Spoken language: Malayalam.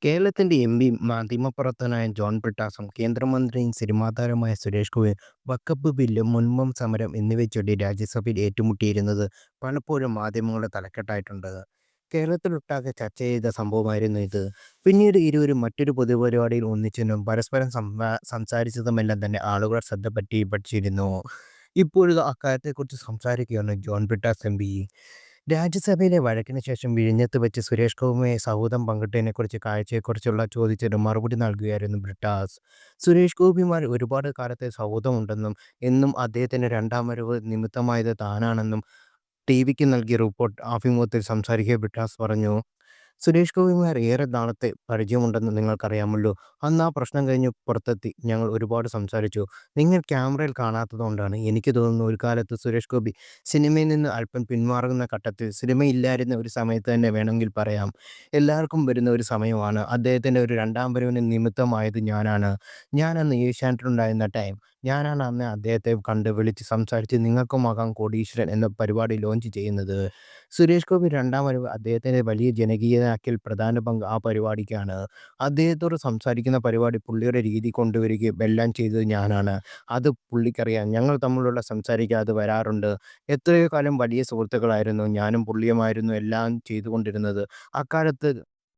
കേരളത്തിന്റെ എംപിയും മാധ്യമപ്രവർത്തകനായ ജോൺ ബ്രിട്ടാസും കേന്ദ്രമന്ത്രിയും സിനിമാ താരമായ സുരേഷ് ഗോപിയും വഖഫ് ബില്ല്, മുൻപം സമരം എന്നിവയെ ചൊല്ലി രാജ്യസഭയിൽ ഏറ്റുമുട്ടിയിരുന്നത് പലപ്പോഴും മാധ്യമങ്ങളുടെ തലക്കെട്ടായിട്ടുണ്ട്. കേരളത്തിലൊട്ടാകെ ചർച്ച ചെയ്ത സംഭവമായിരുന്നു ഇത്. പിന്നീട് ഇരുവരും മറ്റൊരു പൊതുപരിപാടിയിൽ ഒന്നിച്ചെന്നും പരസ്പരം സംസാരിച്ചതുമെല്ലാം തന്നെ ആളുകളുടെ ശ്രദ്ധ പറ്റിയിരുന്നു. ഇപ്പോഴത് അക്കാര്യത്തെക്കുറിച്ച് സംസാരിക്കുകയാണ് ജോൺ ബ്രിട്ടാസ് എം പി. രാജ്യസഭയിലെ വഴക്കിന് ശേഷം വിഴിഞ്ഞത്ത് വെച്ച് സുരേഷ് ഗോപിയുമായി സൗഹൃദം പങ്കിട്ടതിനെക്കുറിച്ച് കാഴ്ചയെക്കുറിച്ചുള്ള ചോദിച്ചതിന് മറുപടി നൽകുകയായിരുന്നു ബ്രിട്ടാസ്. സുരേഷ് ഗോപിയുമായി ഒരുപാട് കാലത്തെ സൗഹൃദമുണ്ടെന്നും എന്നും അദ്ദേഹത്തിന്റെ രണ്ടാം വരവ് നിമിത്തമായത് താനാണെന്നും ടിവിക്ക് നൽകിയ അഭിമുഖത്തിൽ സംസാരിക്കെ ബ്രിട്ടാസ് പറഞ്ഞു. സുരേഷ് ഗോപിയുമായി ഏറെ നാളത്തെ പരിചയമുണ്ടെന്ന് നിങ്ങൾക്കറിയാമല്ലോ. അന്ന് ആ പ്രശ്നം കഴിഞ്ഞ് പുറത്തെത്തി ഞങ്ങൾ ഒരുപാട് സംസാരിച്ചു. നിങ്ങൾ ക്യാമറയിൽ കാണാത്തതുകൊണ്ടാണ്. എനിക്ക് തോന്നുന്നു ഒരു കാലത്ത് സുരേഷ് ഗോപി സിനിമയിൽ നിന്ന് അല്പം പിന്മാറുന്ന ഘട്ടത്തിൽ, സിനിമയില്ലായിരുന്ന ഒരു സമയത്ത് തന്നെ വേണമെങ്കിൽ പറയാം. എല്ലാവർക്കും വരുന്ന ഒരു സമയമാണ്. അദ്ദേഹത്തിൻ്റെ ഒരു രണ്ടാം വരവിന് നിമിത്തമായത് ഞാനാണ്. ഞാനന്ന് ഏഷ്യാനെറ്റിലുണ്ടായിരുന്ന ടൈം. ഞാനാണ് അന്ന് അദ്ദേഹത്തെ കണ്ട് വിളിച്ച് സംസാരിച്ച് നിങ്ങൾക്കുമാകാം കോടീശ്വരൻ എന്ന പരിപാടി ലോഞ്ച് ചെയ്യുന്നത്. സുരേഷ് ഗോപി രണ്ടാം വരവ് അദ്ദേഹത്തിൻ്റെ വലിയ ജനകീയനാക്കിയതിൽ പ്രധാന പങ്ക് ആ പരിപാടിക്കാണ്. അദ്ദേഹത്തോട് സംസാരിക്കുന്ന പരിപാടി പുള്ളിയുടെ രീതി കൊണ്ടുവരികയും എല്ലാം ചെയ്തത് ഞാനാണ്. അത് പുള്ളിക്കറിയാം. ഞങ്ങൾ തമ്മിലുള്ള സംസാരിക്കാതെ വരാറുണ്ട്. എത്രയോ കാലം വലിയ സുഹൃത്തുക്കളായിരുന്നു. ഞാനും പുള്ളിയുമായിരുന്നു എല്ലാം ചെയ്തുകൊണ്ടിരുന്നത്. അക്കാലത്ത്